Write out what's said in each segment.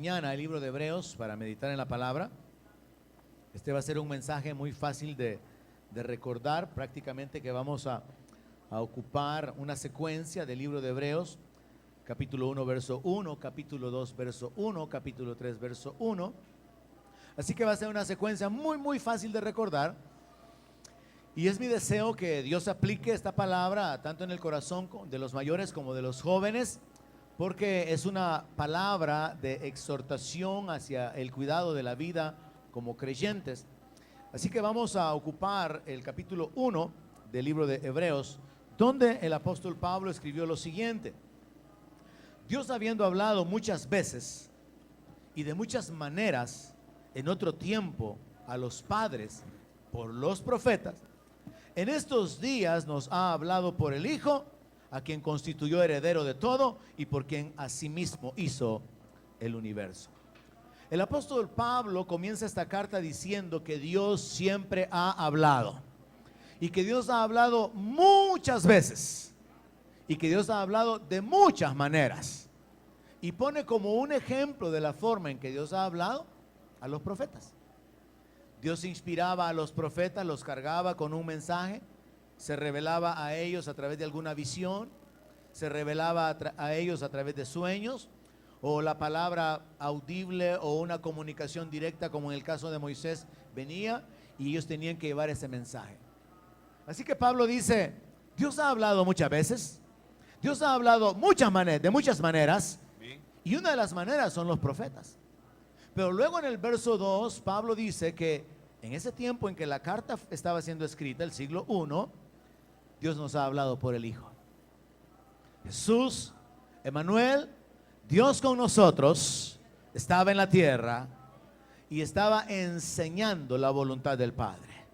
mañana el libro de Hebreos para meditar en la palabra. Este va a ser un mensaje muy fácil de recordar, prácticamente que vamos a ocupar una secuencia del libro de Hebreos, capítulo 1, verso 1, capítulo 2, verso 1, capítulo 3, verso 1. Así que va a ser una secuencia muy fácil de recordar. Y es mi deseo que Dios aplique esta palabra tanto en el corazón de los mayores como de los jóvenes, porque es una palabra de exhortación hacia el cuidado de la vida como creyentes. Así que vamos a ocupar el capítulo 1 del libro de Hebreos, donde el apóstol Pablo escribió lo siguiente: Dios, habiendo hablado muchas veces y de muchas maneras en otro tiempo a los padres por los profetas, en estos días nos ha hablado por el Hijo, a quien constituyó heredero de todo y por quien asimismo hizo el universo. El apóstol Pablo comienza esta carta diciendo que Dios siempre ha hablado, y que Dios ha hablado muchas veces, y que Dios ha hablado de muchas maneras, y pone como un ejemplo de la forma en que Dios ha hablado a los profetas. Dios inspiraba a los profetas, los cargaba con un mensaje, se revelaba a ellos a través de alguna visión, se revelaba a ellos a través de sueños, o la palabra audible o una comunicación directa, como en el caso de Moisés, venía y ellos tenían que llevar ese mensaje. Así que Pablo dice: Dios ha hablado muchas veces, Dios ha hablado de muchas maneras, y una de las maneras son los profetas. Pero luego en el verso 2, Pablo dice que en ese tiempo en que la carta estaba siendo escrita, el siglo I, Dios nos ha hablado por el Hijo. Jesús, Emmanuel, Dios con nosotros, estaba en la tierra y estaba enseñando la voluntad del Padre.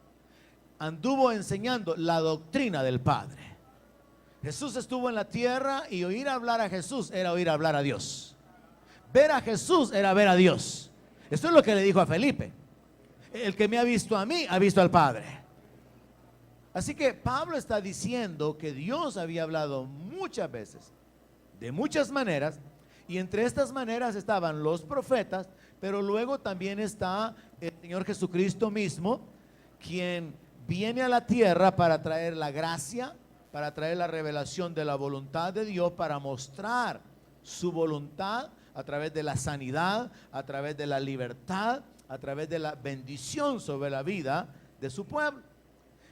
Anduvo enseñando la doctrina del Padre. Jesús estuvo en la tierra y oír hablar a Jesús era oír hablar a Dios. Ver a Jesús era ver a Dios. Esto es lo que le dijo a Felipe: el que me ha visto a mí, ha visto al Padre. Así que Pablo está diciendo que Dios había hablado muchas veces, de muchas maneras, y entre estas maneras estaban los profetas, pero luego también está el Señor Jesucristo mismo, quien viene a la tierra para traer la gracia, para traer la revelación de la voluntad de Dios, para mostrar su voluntad a través de la sanidad, a través de la libertad, a través de la bendición sobre la vida de su pueblo.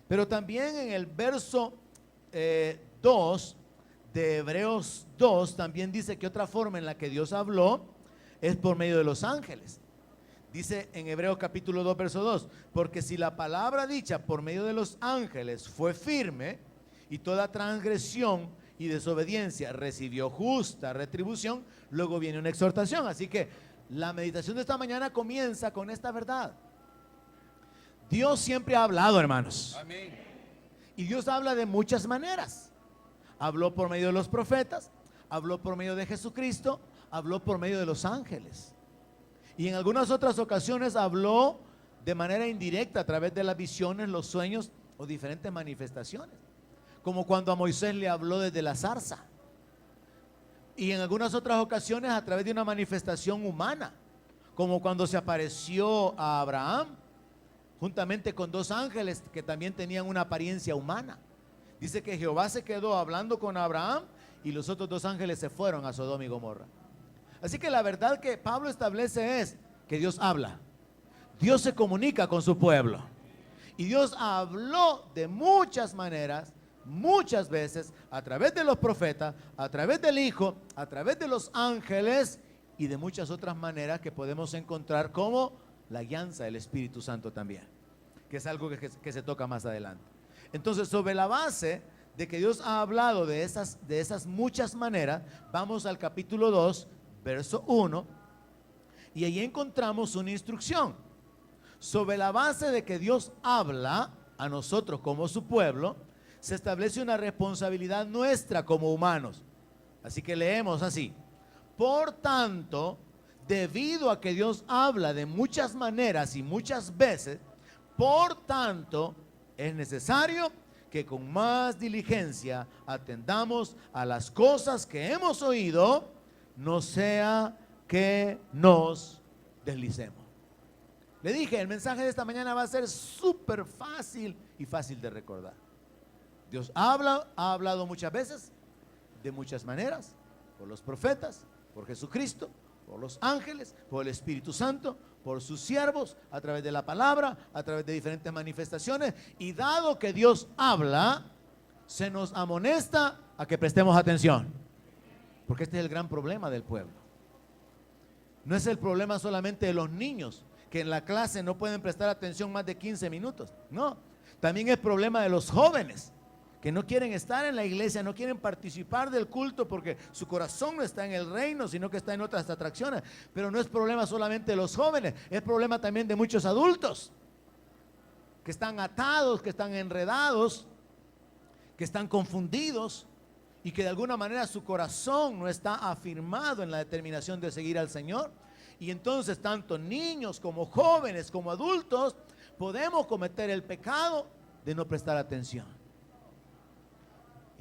Pero también en el verso 2 de Hebreos 2 también dice que otra forma en la que Dios habló es por medio de los ángeles. Dice en Hebreos capítulo 2 verso 2: porque si la palabra dicha por medio de los ángeles fue firme, y toda transgresión y desobediencia recibió justa retribución, luego viene una exhortación. Así que la meditación de esta mañana comienza con esta verdad: Dios siempre ha hablado, hermanos. Amén. Y Dios habla de muchas maneras. Habló por medio de los profetas, habló por medio de Jesucristo, habló por medio de los ángeles. Y en algunas otras ocasiones habló de manera indirecta a través de las visiones, los sueños o diferentes manifestaciones. Como cuando a Moisés le habló desde la zarza. Y en algunas otras ocasiones a través de una manifestación humana, como cuando se apareció a Abraham juntamente con dos ángeles que también tenían una apariencia humana. Dice que Jehová se quedó hablando con Abraham y los otros dos ángeles se fueron a Sodoma y Gomorra. Así que la verdad que Pablo establece es que Dios habla, Dios se comunica con su pueblo, y Dios habló de muchas maneras, muchas veces, a través de los profetas, a través del Hijo, a través de los ángeles y de muchas otras maneras que podemos encontrar, como la guianza del Espíritu Santo también, que es algo que se toca más adelante. Entonces, sobre la base de que Dios ha hablado de esas muchas maneras, vamos al capítulo 2, verso 1, y ahí encontramos una instrucción. Sobre la base de que Dios habla a nosotros como su pueblo, se establece una responsabilidad nuestra como humanos. Así que leemos así: por tanto, debido a que Dios habla de muchas maneras y muchas veces, por tanto, es necesario que con más diligencia atendamos a las cosas que hemos oído, no sea que nos deslicemos. Le dije, el mensaje de esta mañana va a ser súper fácil y fácil de recordar. Dios ha hablado muchas veces, de muchas maneras, por los profetas, por Jesucristo, por los ángeles, por el Espíritu Santo, por sus siervos, a través de la palabra, a través de diferentes manifestaciones. Y dado que Dios habla, se nos amonesta a que prestemos atención, porque este es el gran problema del pueblo. No es el problema solamente de los niños, que en la clase no pueden prestar atención más de 15 minutos. No, también es problema de los jóvenes, que no quieren estar en la iglesia, no quieren participar del culto porque su corazón no está en el reino, sino que está en otras atracciones. Pero no es problema solamente de los jóvenes, es problema también de muchos adultos, que están atados, que están enredados, que están confundidos y que de alguna manera su corazón no está afirmado en la determinación de seguir al Señor. Y entonces tanto niños como jóvenes como adultos podemos cometer el pecado de no prestar atención.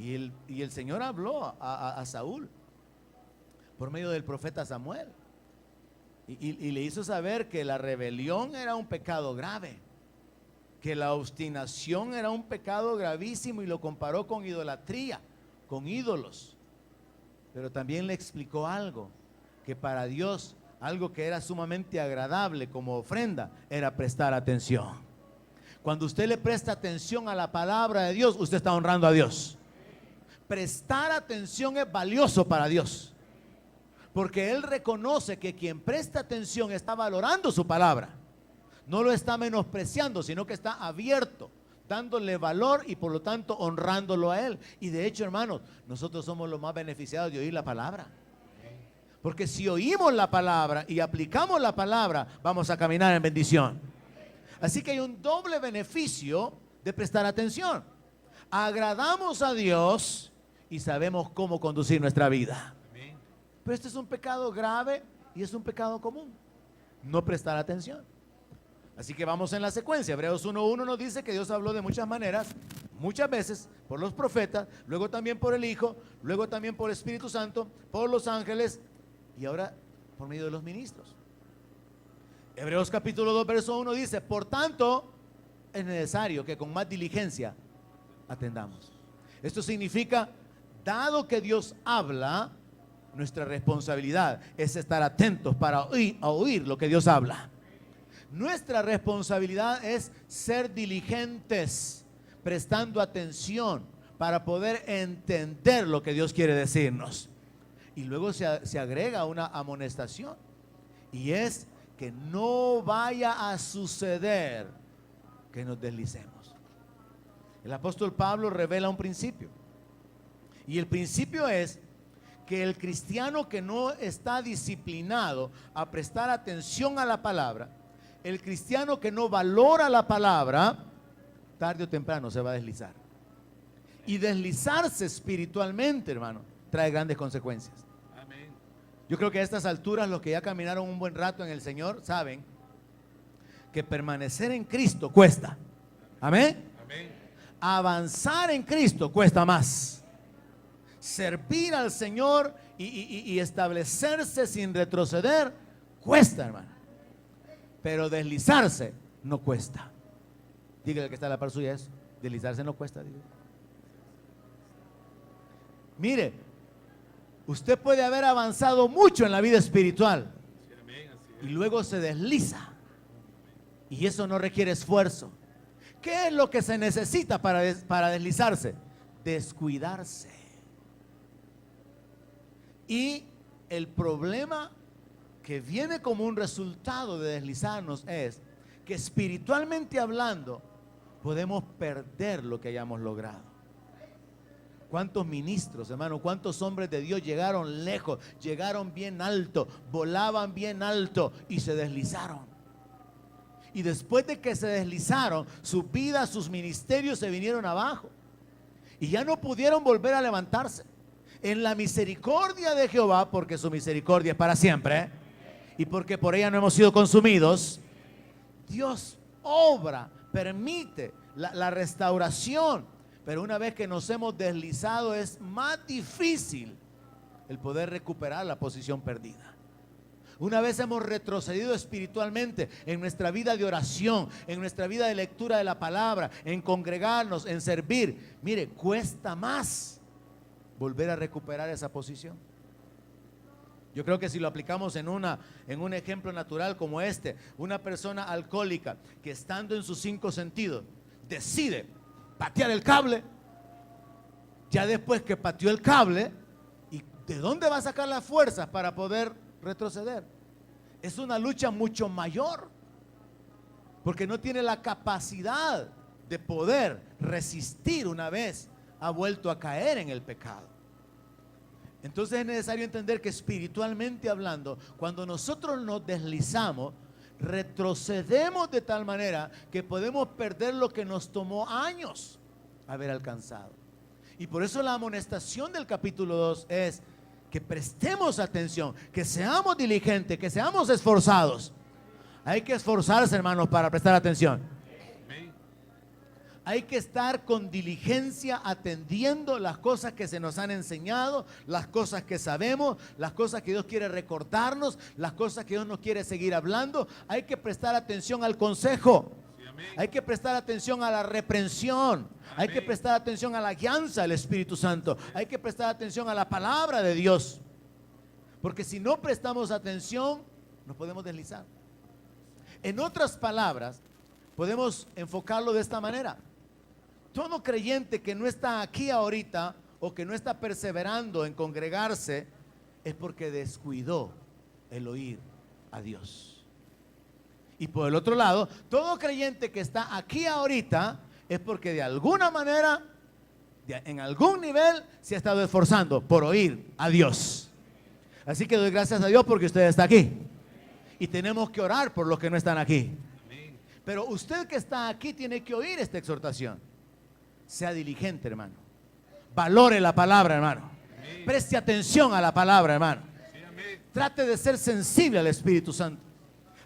Y el Señor habló a Saúl por medio del profeta Samuel y le hizo saber que la rebelión era un pecado grave, que la obstinación era un pecado gravísimo, y lo comparó con idolatría, con ídolos. Pero también le explicó algo, que para Dios algo que era sumamente agradable como ofrenda era prestar atención. Cuando usted le presta atención a la palabra de Dios, usted está honrando a Dios. Prestar atención es valioso para Dios, porque Él reconoce que quien presta atención está valorando su palabra. No lo está menospreciando, sino que está abierto, dándole valor y por lo tanto honrándolo a Él. Y de hecho, hermanos, nosotros somos los más beneficiados de oír la palabra. Porque si oímos la palabra y aplicamos la palabra, vamos a caminar en bendición. Así que hay un doble beneficio de prestar atención. Agradamos a Dios y sabemos cómo conducir nuestra vida. Pero este es un pecado grave y es un pecado común, no prestar atención. Así que vamos en la secuencia. Hebreos 1:1 nos dice que Dios habló de muchas maneras, muchas veces, por los profetas, luego también por el Hijo, luego también por el Espíritu Santo, por los ángeles y ahora por medio de los ministros. Hebreos capítulo 2 verso 1 dice: por tanto es necesario que con más diligencia atendamos. Esto significa, dado que Dios habla, nuestra responsabilidad es estar atentos para oír lo que Dios habla. Nuestra responsabilidad es ser diligentes, prestando atención para poder entender lo que Dios quiere decirnos. Y luego se agrega una amonestación, y es que no vaya a suceder que nos deslicemos. El apóstol Pablo revela un principio, y el principio es que el cristiano que no está disciplinado a prestar atención a la palabra, el cristiano que no valora la palabra, tarde o temprano se va a deslizar. Y deslizarse espiritualmente, hermano, trae grandes consecuencias. Amén. Yo creo que a estas alturas los que ya caminaron un buen rato en el Señor saben que permanecer en Cristo cuesta. Amén. Amén. Avanzar en Cristo cuesta más. Servir al Señor y establecerse sin retroceder cuesta, hermano. Pero deslizarse no cuesta. Dígale que está a la par suya eso. Deslizarse no cuesta. Dígale. Mire, usted puede haber avanzado mucho en la vida espiritual y luego se desliza, y eso no requiere esfuerzo. ¿Qué es lo que se necesita para deslizarse? Descuidarse. Y el problema que viene como un resultado de deslizarnos es que espiritualmente hablando podemos perder lo que hayamos logrado. ¿Cuántos ministros, hermano, cuántos hombres de Dios llegaron lejos, llegaron bien alto, volaban bien alto y se deslizaron? Y después de que se deslizaron, su vida, sus ministerios se vinieron abajo y ya no pudieron volver a levantarse. En la misericordia de Jehová, porque su misericordia es para siempre, y porque por ella no hemos sido consumidos, Dios obra, permite la restauración. Pero una vez que nos hemos deslizado, es más difícil el poder recuperar la posición perdida. una vez hemos retrocedido espiritualmente en nuestra vida de oración, en nuestra vida de lectura de la palabra, en congregarnos, en servir, mire, cuesta más volver a recuperar esa posición. Yo creo que si lo aplicamos en un ejemplo natural como este, una persona alcohólica que estando en sus 5 sentidos decide patear el cable, ya después que pateó el cable, ¿y de dónde va a sacar las fuerzas para poder retroceder? Es una lucha mucho mayor, porque no tiene la capacidad de poder resistir una vez ha vuelto a caer en el pecado. Entonces es necesario entender que espiritualmente hablando, cuando nosotros nos deslizamos, retrocedemos de tal manera que podemos perder lo que nos tomó años haber alcanzado. Y por eso la amonestación del capítulo 2 es que prestemos atención, que seamos diligentes, que seamos esforzados. Hay que esforzarse, hermanos, para prestar atención. Hay que estar con diligencia atendiendo las cosas que se nos han enseñado, las cosas que sabemos, las cosas que Dios quiere recordarnos, las cosas que Dios nos quiere seguir hablando. Hay que prestar atención al consejo. Hay que prestar atención a la reprensión. Hay que prestar atención a la guianza del Espíritu Santo. Hay que prestar atención a la palabra de Dios. Porque si no prestamos atención, nos podemos deslizar. En otras palabras, podemos enfocarlo de esta manera. Todo creyente que no está aquí ahorita o que no está perseverando en congregarse es porque descuidó el oír a Dios. Y por el otro lado, todo creyente que está aquí ahorita es porque de alguna manera, en algún nivel, se ha estado esforzando por oír a Dios. Así que doy gracias a Dios porque usted está aquí. Y tenemos que orar por los que no están aquí. Pero usted que está aquí tiene que oír esta exhortación. Sea diligente, hermano. Valore la palabra, hermano. Preste atención a la palabra, hermano. Trate de ser sensible al Espíritu Santo.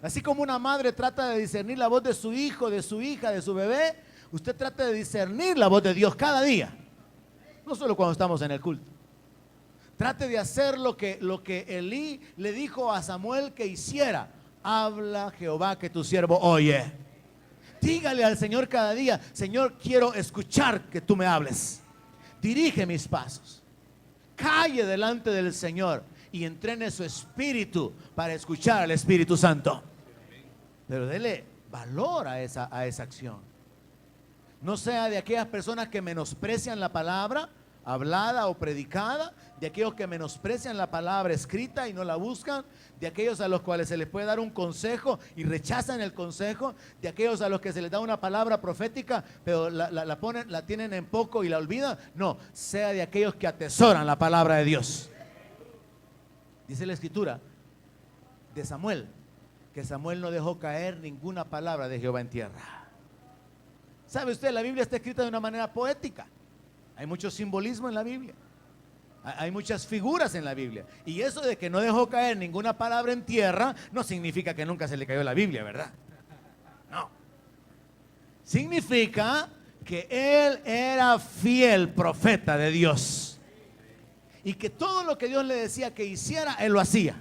Así como una madre trata de discernir la voz de su hijo, de su hija, de su bebé, usted trate de discernir la voz de Dios cada día. No solo cuando estamos en el culto. Trate de hacer lo que Elí le dijo a Samuel que hiciera. Habla, Jehová, que tu siervo oye. Dígale al Señor cada día: Señor, quiero escuchar que tú me hables. Dirige mis pasos. Calle delante del Señor y entrene su espíritu para escuchar al Espíritu Santo. Pero dele valor a esa acción. No sea de aquellas personas que menosprecian la palabra hablada o predicada, de aquellos que menosprecian la palabra escrita y no la buscan, de aquellos a los cuales se les puede dar un consejo y rechazan el consejo, de aquellos a los que se les da una palabra profética pero la tienen en poco y la olvidan. No, sea de aquellos que atesoran la palabra de Dios. Dice la escritura de Samuel que Samuel no dejó caer ninguna palabra de Jehová en tierra. ¿Sabe usted? La Biblia está escrita de una manera poética. Hay mucho simbolismo en la Biblia. Hay muchas figuras en la Biblia. Y eso de que no dejó caer ninguna palabra en tierra no significa que nunca se le cayó la Biblia, ¿verdad? No. Significa que él era fiel profeta de Dios. Y que todo lo que Dios le decía que hiciera, él lo hacía.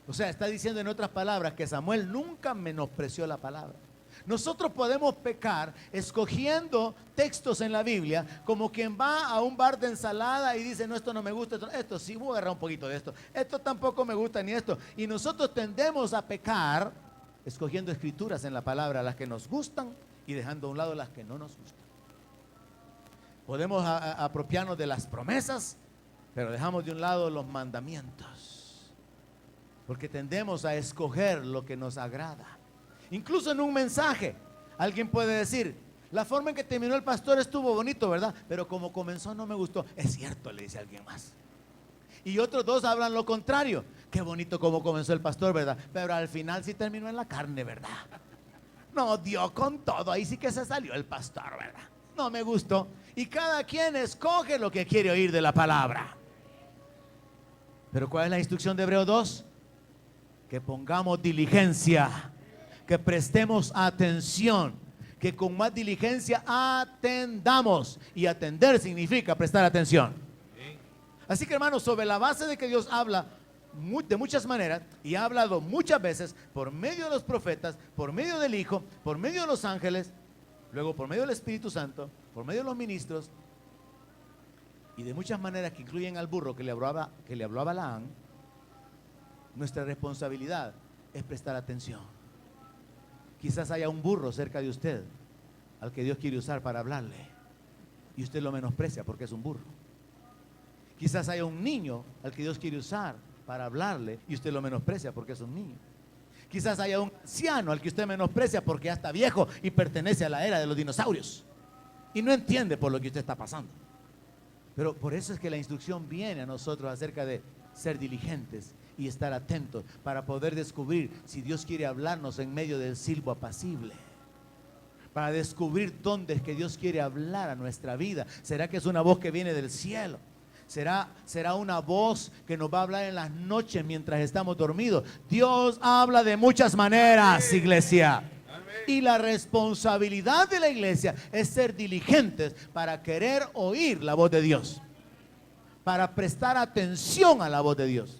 O sea, está diciendo en otras palabras que Samuel nunca menospreció la palabra. Nosotros podemos pecar escogiendo textos en la Biblia como quien va a un bar de ensalada y dice: no, esto no me gusta, esto sí, voy a agarrar un poquito de esto tampoco me gusta ni esto. Y nosotros tendemos a pecar escogiendo escrituras en la palabra, las que nos gustan y dejando a un lado las que no nos gustan. Podemos apropiarnos de las promesas, pero dejamos de un lado los mandamientos, porque tendemos a escoger lo que nos agrada. Incluso en un mensaje, alguien puede decir: la forma en que terminó el pastor estuvo bonito, ¿verdad? Pero como comenzó no me gustó. Es cierto, le dice alguien más. Y otros dos hablan lo contrario: qué bonito como comenzó el pastor, ¿verdad? Pero al final sí terminó en la carne, ¿verdad? No, dio con todo, ahí sí que se salió el pastor, ¿verdad? No me gustó. Y cada quien escoge lo que quiere oír de la palabra. Pero ¿cuál es la instrucción de Hebreos 2? Que pongamos diligencia, que prestemos atención, que con más diligencia atendamos. Y atender significa prestar atención. Así que, hermanos, sobre la base de que Dios habla de muchas maneras y ha hablado muchas veces por medio de los profetas, por medio del Hijo, por medio de los ángeles, luego por medio del Espíritu Santo, por medio de los ministros y de muchas maneras que incluyen al burro que le habló a Balaam. Nuestra responsabilidad es prestar atención. Quizás haya un burro cerca de usted al que Dios quiere usar para hablarle y usted lo menosprecia porque es un burro. Quizás haya un niño al que Dios quiere usar para hablarle y usted lo menosprecia porque es un niño. Quizás haya un anciano al que usted menosprecia porque ya está viejo y pertenece a la era de los dinosaurios y no entiende por lo que usted está pasando. Pero por eso es que la instrucción viene a nosotros acerca de ser diligentes y estar atentos para poder descubrir si Dios quiere hablarnos en medio del silbo apacible, para descubrir dónde es que Dios quiere hablar a nuestra vida. ¿Será que es una voz que viene del cielo? ¿Será una voz que nos va a hablar en las noches mientras estamos dormidos? Dios habla de muchas maneras, iglesia. Y la responsabilidad de la iglesia es ser diligentes para querer oír la voz de Dios, para prestar atención a la voz de Dios.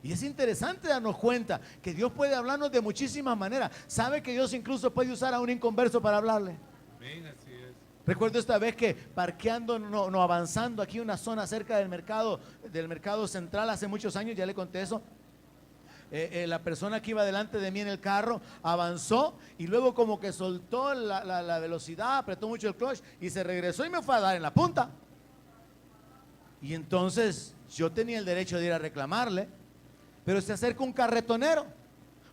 Y es interesante darnos cuenta que Dios puede hablarnos de muchísimas maneras. ¿Sabe que Dios incluso puede usar a un inconverso para hablarle? Amén, así es. Recuerdo esta vez que parqueando, no avanzando aquí una zona cerca del mercado central hace muchos años, ya le conté eso. La persona que iba delante de mí en el carro avanzó y luego como que soltó la velocidad, apretó mucho el clutch y se regresó y me fue a dar en la punta. Y entonces yo tenía el derecho de ir a reclamarle, pero se acerca un carretonero,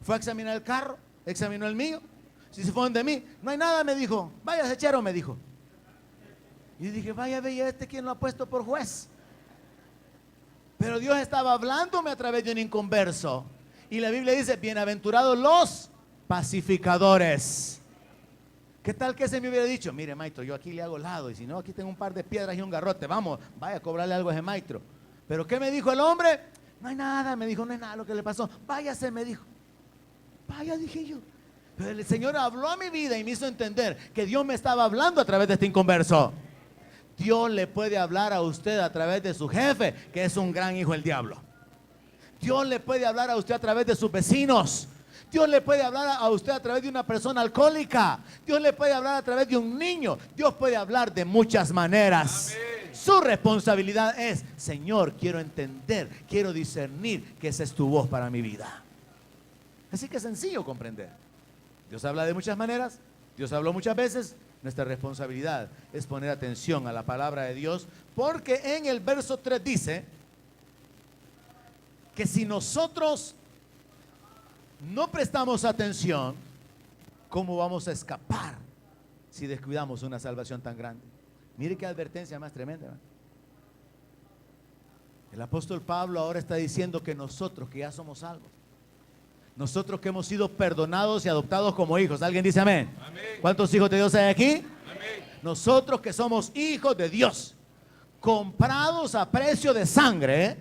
fue a examinar el carro, examinó el mío, si se fue donde mí, no hay nada, me dijo, vaya chero, me dijo. Y yo dije, vaya, ve, ¿quién lo ha puesto por juez? Pero Dios estaba hablándome a través de un inconverso. Y la Biblia dice, bienaventurados los pacificadores. ¿Qué tal que ese me hubiera dicho? Mire, maestro, yo aquí le hago lado, y si no, aquí tengo un par de piedras y un garrote, vamos, vaya a cobrarle algo a ese maestro. Pero ¿qué me dijo el hombre? No hay nada, me dijo, no hay nada lo que le pasó. Váyase, me dijo. Vaya, dije yo. Pero el Señor habló a mi vida y me hizo entender que Dios me estaba hablando a través de este inconverso. Dios le puede hablar a usted a través de su jefe, que es un gran hijo del diablo. Dios le puede hablar a usted a través de sus vecinos. Dios le puede hablar a usted a través de una persona alcohólica. Dios le puede hablar a través de un niño. Dios puede hablar de muchas maneras. Amén. Su responsabilidad es, Señor, quiero entender, quiero discernir que esa es tu voz para mi vida. Así que es sencillo comprender. Dios habla de muchas maneras. Dios habló muchas veces. Nuestra responsabilidad es poner atención a la palabra de Dios, porque en el verso 3 dice que si nosotros no prestamos atención, ¿cómo vamos a escapar si descuidamos una salvación tan grande? Mire qué advertencia más tremenda, ¿no? El apóstol Pablo ahora está diciendo que nosotros que ya somos salvos, nosotros que hemos sido perdonados y adoptados como hijos, ¿alguien dice amén? Amén. ¿Cuántos hijos de Dios hay aquí? Amén. Nosotros que somos hijos de Dios, comprados a precio de sangre,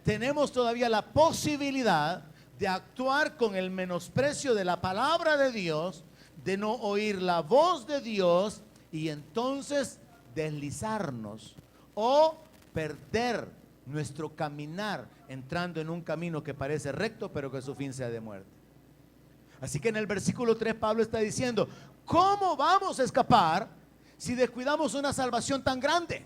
tenemos todavía la posibilidad de actuar con el menosprecio de la palabra de Dios, de no oír la voz de Dios y entonces deslizarnos o perder nuestro caminar entrando en un camino que parece recto pero que su fin sea de muerte. Así que en el versículo 3 Pablo está diciendo, ¿cómo vamos a escapar si descuidamos una salvación tan grande?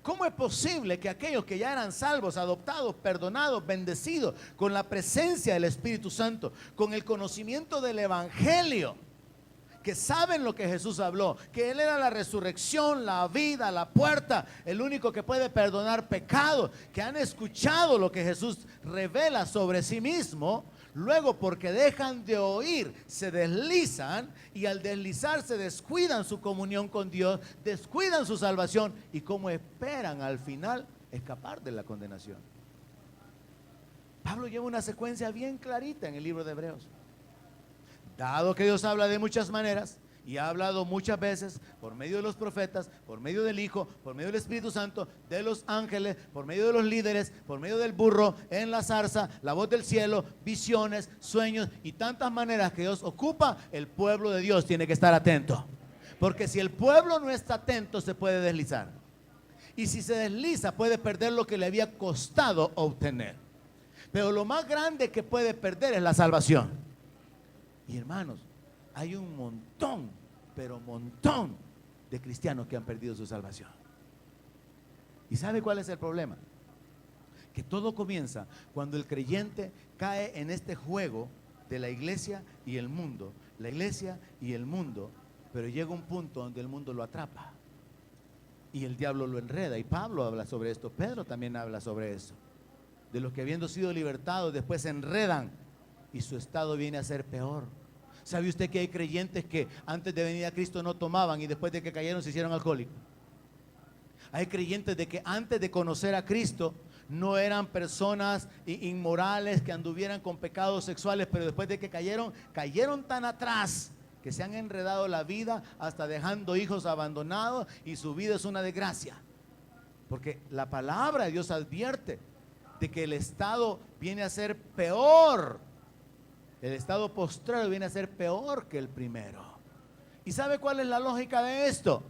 ¿Cómo es posible que aquellos que ya eran salvos, adoptados, perdonados, bendecidos, con la presencia del Espíritu Santo, con el conocimiento del Evangelio, que saben lo que Jesús habló, que Él era la resurrección, la vida, la puerta, el único que puede perdonar pecados, que han escuchado lo que Jesús revela sobre sí mismo, luego porque dejan de oír, se deslizan y al deslizarse descuidan su comunión con Dios, descuidan su salvación y como esperan al final escapar de la condenación? Pablo lleva una secuencia bien clarita en el libro de Hebreos. Dado que Dios habla de muchas maneras y ha hablado muchas veces por medio de los profetas, por medio del Hijo, por medio del Espíritu Santo, de los ángeles, por medio de los líderes, por medio del burro, en la zarza, la voz del cielo, visiones, sueños y tantas maneras que Dios ocupa, el pueblo de Dios tiene que estar atento. Porque si el pueblo no está atento se puede deslizar. Y si se desliza, puede perder lo que le había costado obtener. Pero lo más grande que puede perder es la salvación. Y hermanos, hay un montón, pero montón de cristianos que han perdido su salvación. ¿Y sabe cuál es el problema? Que todo comienza cuando el creyente cae en este juego de la iglesia y el mundo. La iglesia y el mundo, pero llega un punto donde el mundo lo atrapa. Y el diablo lo enreda. Y Pablo habla sobre esto. Pedro también habla sobre eso. De los que habiendo sido libertados después se enredan y su estado viene a ser peor. ¿Sabe usted que hay creyentes que antes de venir a Cristo no tomaban y después de que cayeron se hicieron alcohólicos? Hay creyentes de que antes de conocer a Cristo no eran personas inmorales que anduvieran con pecados sexuales, pero después de que cayeron tan atrás que se han enredado la vida hasta dejando hijos abandonados y su vida es una desgracia. Porque la palabra de Dios advierte de que el estado viene a ser peor. El estado postrero viene a ser peor que el primero. ¿Y sabe cuál es la lógica de esto?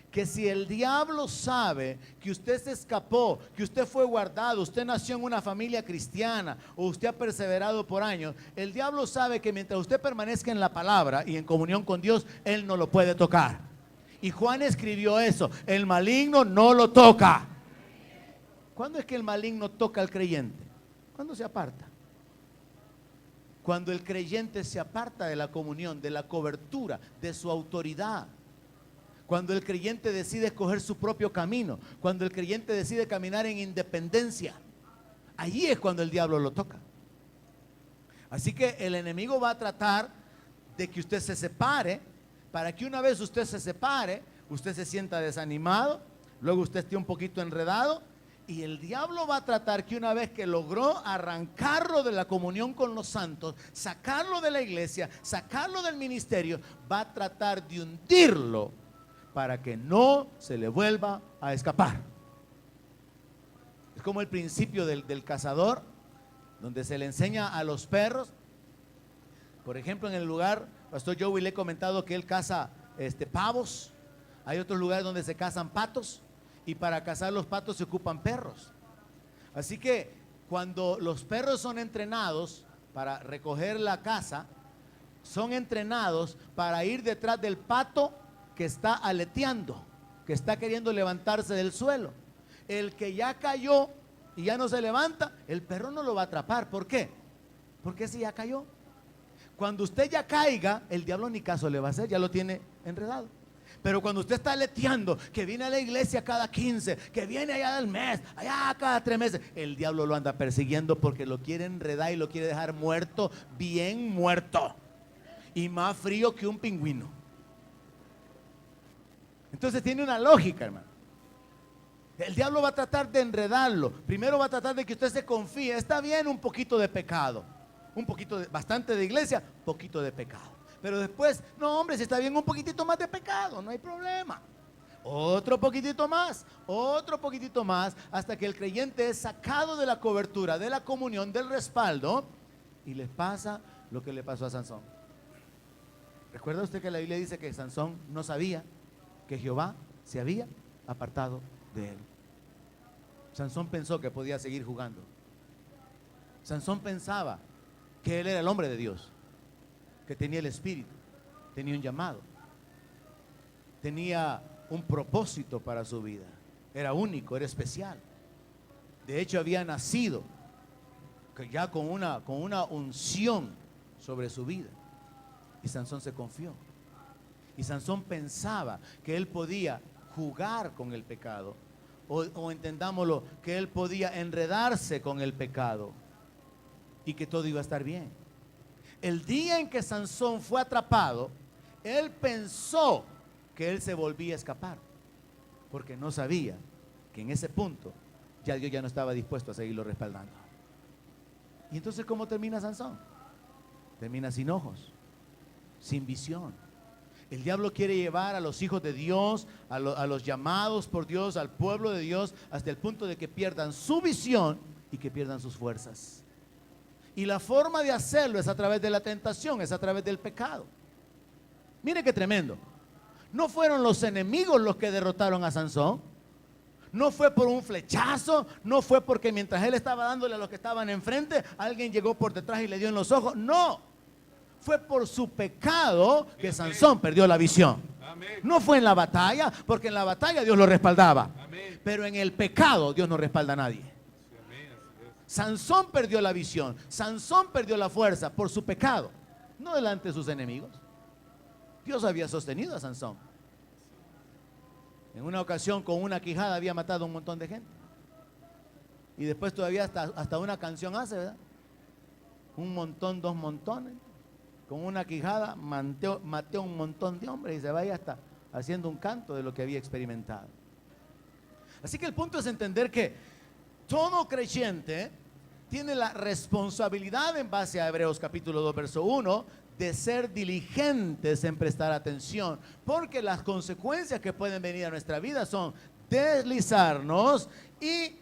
Que si el diablo sabe que usted se escapó, que usted fue guardado, usted nació en una familia cristiana o usted ha perseverado por años, el diablo sabe que mientras usted permanezca en la palabra y en comunión con Dios, él no lo puede tocar. Y Juan escribió eso: el maligno no lo toca. ¿Cuándo es que el maligno toca al creyente? Cuando se aparta. Cuando el creyente se aparta de la comunión, de la cobertura, de su autoridad. Cuando el creyente decide escoger su propio camino, cuando el creyente decide caminar en independencia, allí es cuando el diablo lo toca. Así que el enemigo va a tratar de que usted se separe, para que una vez usted se separe, usted se sienta desanimado, luego usted esté un poquito enredado, y el diablo va a tratar que una vez que logró arrancarlo de la comunión con los santos, sacarlo de la iglesia, sacarlo del ministerio, va a tratar de hundirlo para que no se le vuelva a escapar. Es como el principio del cazador, donde se le enseña a los perros. Por ejemplo, en el lugar, Pastor Joey le he comentado que él caza pavos. Hay otros lugares donde se cazan patos, y para cazar los patos se ocupan perros. Así que cuando los perros son entrenados para recoger la caza, son entrenados para ir detrás del pato que está aleteando, que está queriendo levantarse del suelo. El que ya cayó y ya no se levanta, el perro no lo va a atrapar. ¿Por qué? Porque ese ya cayó. Cuando usted ya caiga, el diablo ni caso le va a hacer, ya lo tiene enredado. Pero cuando usted está aleteando, que viene a la iglesia cada 15, que viene allá del mes, allá cada 3 meses, el diablo lo anda persiguiendo porque lo quiere enredar y lo quiere dejar muerto, bien muerto, y más frío que un pingüino. Entonces tiene una lógica, hermano. El diablo va a tratar de enredarlo. Primero va a tratar de que usted se confíe. Está bien un poquito de pecado, bastante de iglesia, poquito de pecado. Pero después, no hombre, si está bien un poquitito más de pecado, no hay problema. Otro poquitito más, hasta que el creyente es sacado de la cobertura, de la comunión, del respaldo, y les pasa lo que le pasó a Sansón. ¿Recuerda usted que la Biblia dice que Sansón no sabía que Jehová se había apartado de él? Sansón pensó que podía seguir jugando. Sansón pensaba que él era el hombre de Dios, que tenía el espíritu, tenía un llamado, tenía un propósito para su vida. Era único, era especial. De hecho, había nacido ya con una unción sobre su vida. Y Sansón se confió. Y Sansón pensaba que él podía jugar con el pecado, o entendámoslo, que él podía enredarse con el pecado y que todo iba a estar bien. El día en que Sansón fue atrapado, él pensó que él se volvía a escapar, porque no sabía que en ese punto ya Dios ya no estaba dispuesto a seguirlo respaldando. Y entonces, ¿cómo termina Sansón? Termina sin ojos, sin visión. El diablo quiere llevar a los hijos de Dios, a los llamados por Dios, al pueblo de Dios, hasta el punto de que pierdan su visión y que pierdan sus fuerzas. Y la forma de hacerlo es a través de la tentación, es a través del pecado. Mire qué tremendo. No fueron los enemigos los que derrotaron a Sansón. No fue por un flechazo, no fue porque mientras él estaba dándole a los que estaban enfrente, alguien llegó por detrás y le dio en los ojos. No, fue por su pecado que Sansón perdió la visión. No fue en la batalla, porque en la batalla Dios lo respaldaba. Pero en el pecado Dios no respalda a nadie. Sansón perdió la visión, Sansón perdió la fuerza por su pecado, no delante de sus enemigos. Dios había sostenido a Sansón. En una ocasión con una quijada había matado a un montón de gente. Y después todavía hasta una canción hace, ¿verdad? Un montón, dos montones. Con una quijada maté a un montón de hombres y se vaya hasta haciendo un canto de lo que había experimentado. Así que el punto es entender que todo creyente tiene la responsabilidad, en base a Hebreos capítulo 2 verso 1, de ser diligentes en prestar atención, porque las consecuencias que pueden venir a nuestra vida son deslizarnos y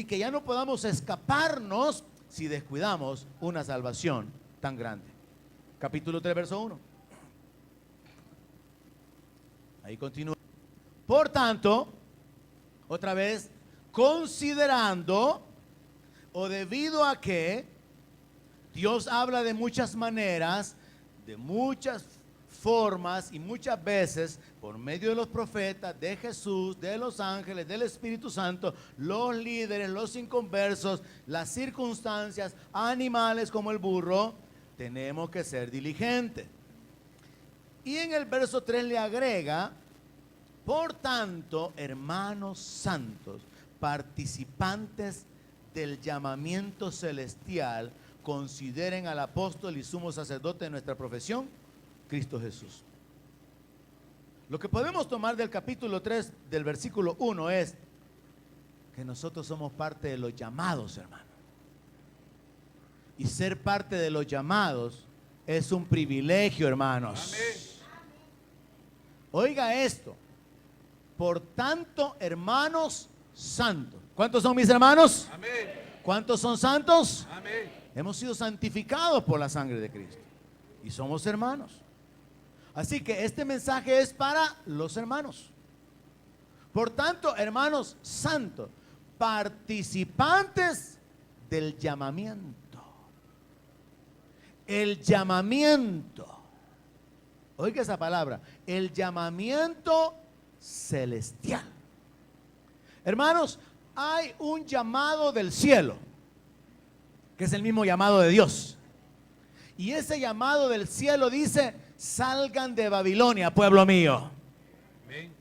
que ya no podamos escaparnos si descuidamos una salvación tan grande. Capítulo 3 verso 1. Ahí continúa. Por tanto, otra vez, considerando, o debido a que Dios habla de muchas maneras, de muchas formas y muchas veces por medio de los profetas, de Jesús, de los ángeles, del Espíritu Santo, los líderes, los inconversos, las circunstancias, animales como el burro, tenemos que ser diligentes. Y en el verso 3 le agrega: por tanto, hermanos santos, participantes del llamamiento celestial, consideren al apóstol y sumo sacerdote de nuestra profesión, Cristo Jesús. Lo que podemos tomar del capítulo 3, del versículo 1, es que nosotros somos parte de los llamados, hermano. Y ser parte de los llamados es un privilegio, hermanos. Amén. Oiga esto. Por tanto, hermanos santos. ¿Cuántos son mis hermanos? Amén. ¿Cuántos son santos? Amén. Hemos sido santificados por la sangre de Cristo y somos hermanos. Así que este mensaje es para los hermanos. Por tanto, hermanos santos, participantes del llamamiento. El llamamiento. Oiga esa palabra, el llamamiento celestial. Hermanos, hay un llamado del cielo, que es el mismo llamado de Dios. Y ese llamado del cielo dice: salgan de Babilonia, pueblo mío. Amén.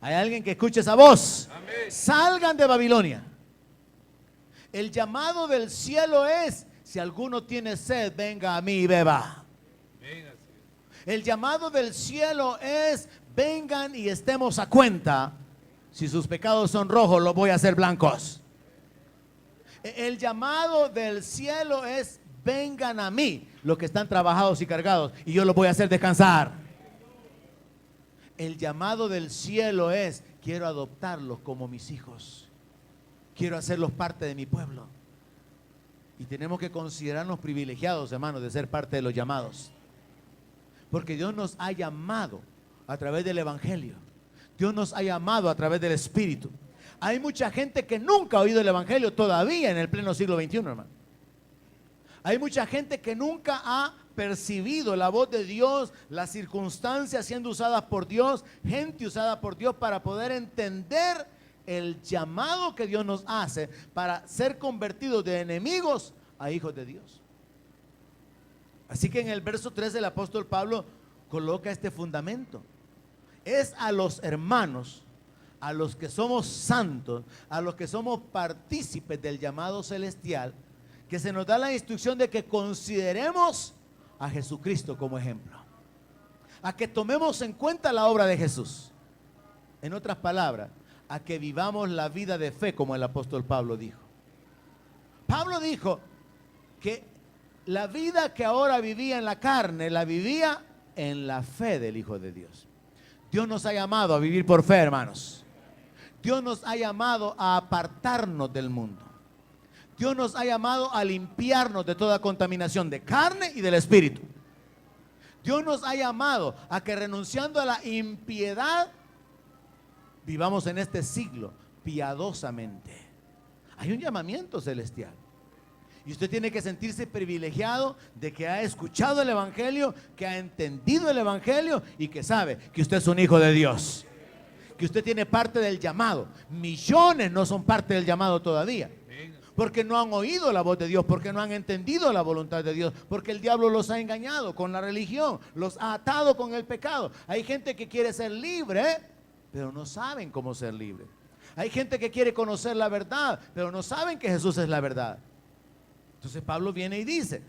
¿Hay alguien que escuche esa voz? Amén. Salgan de Babilonia. El llamado del cielo es: si alguno tiene sed, venga a mí y beba. Amén. El llamado del cielo es: vengan y estemos a cuenta. Si sus pecados son rojos, los voy a hacer blancos. El llamado del cielo es: vengan a mí los que están trabajados y cargados, y yo los voy a hacer descansar. El llamado del cielo es: quiero adoptarlos como mis hijos, quiero hacerlos parte de mi pueblo. Y tenemos que considerarnos privilegiados, hermanos, de ser parte de los llamados, porque Dios nos ha llamado a través del evangelio. Dios nos ha llamado a través del Espíritu. Hay mucha gente que nunca ha oído el evangelio todavía en el pleno siglo XXI, hermano. Hay mucha gente que nunca ha percibido la voz de Dios, las circunstancias siendo usadas por Dios, gente usada por Dios para poder entender el llamado que Dios nos hace para ser convertidos de enemigos a hijos de Dios. Así que en el verso 3 el apóstol Pablo coloca este fundamento. Es a los hermanos, a los que somos santos, a los que somos partícipes del llamado celestial, que se nos da la instrucción de que consideremos a Jesucristo como ejemplo, a que tomemos en cuenta la obra de Jesús. En otras palabras, a que vivamos la vida de fe como el apóstol Pablo dijo. Pablo dijo que la vida que ahora vivía en la carne, la vivía en la fe del Hijo de Dios. Dios nos ha llamado a vivir por fe, hermanos. Dios nos ha llamado a apartarnos del mundo. Dios nos ha llamado a limpiarnos de toda contaminación de carne y del espíritu. Dios nos ha llamado a que renunciando a la impiedad, vivamos en este siglo piadosamente. Hay un llamamiento celestial. Y usted tiene que sentirse privilegiado de que ha escuchado el Evangelio, que ha entendido el Evangelio y que sabe que usted es un hijo de Dios. Que usted tiene parte del llamado. Millones no son parte del llamado todavía. Porque no han oído la voz de Dios, porque no han entendido la voluntad de Dios, porque el diablo los ha engañado con la religión, los ha atado con el pecado. Hay gente que quiere ser libre, pero no saben cómo ser libre. Hay gente que quiere conocer la verdad, pero no saben que Jesús es la verdad. Entonces Pablo viene y dice,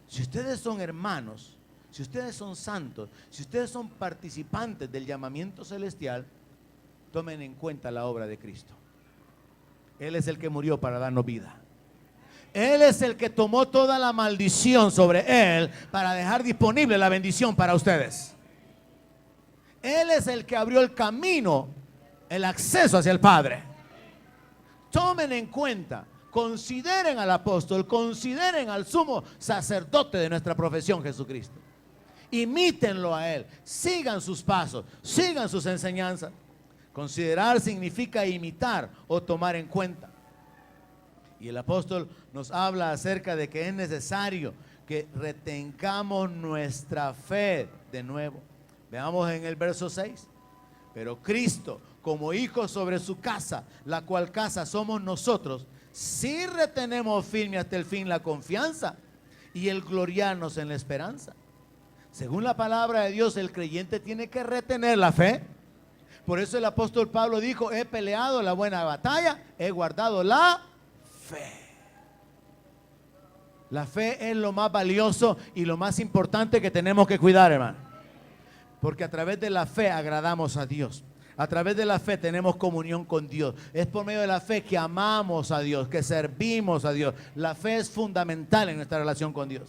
si ustedes son hermanos, si ustedes son santos, si ustedes son participantes del llamamiento celestial, tomen en cuenta la obra de Cristo. Él es el que murió para darnos vida. Él es el que tomó toda la maldición sobre Él para dejar disponible la bendición para ustedes. Él es el que abrió el camino, el acceso hacia el Padre. Tomen en cuenta, consideren al apóstol, consideren al sumo sacerdote de nuestra profesión, Jesucristo. Imítenlo a Él, sigan sus pasos, sigan sus enseñanzas. Considerar significa imitar o tomar en cuenta. Y el apóstol nos habla acerca de que es necesario que retengamos nuestra fe de nuevo. Veamos en el verso 6. Pero Cristo, como hijo sobre su casa, la cual casa somos nosotros, si retenemos firme hasta el fin la confianza y el gloriarnos en la esperanza. Según la palabra de Dios, el creyente tiene que retener la fe. Por eso el apóstol Pablo dijo, he peleado la buena batalla, he guardado la fe. La fe es lo más valioso y lo más importante que tenemos que cuidar, hermano. Porque a través de la fe agradamos a Dios. A través de la fe tenemos comunión con Dios. Es por medio de la fe que amamos a Dios, que servimos a Dios. La fe es fundamental en nuestra relación con Dios.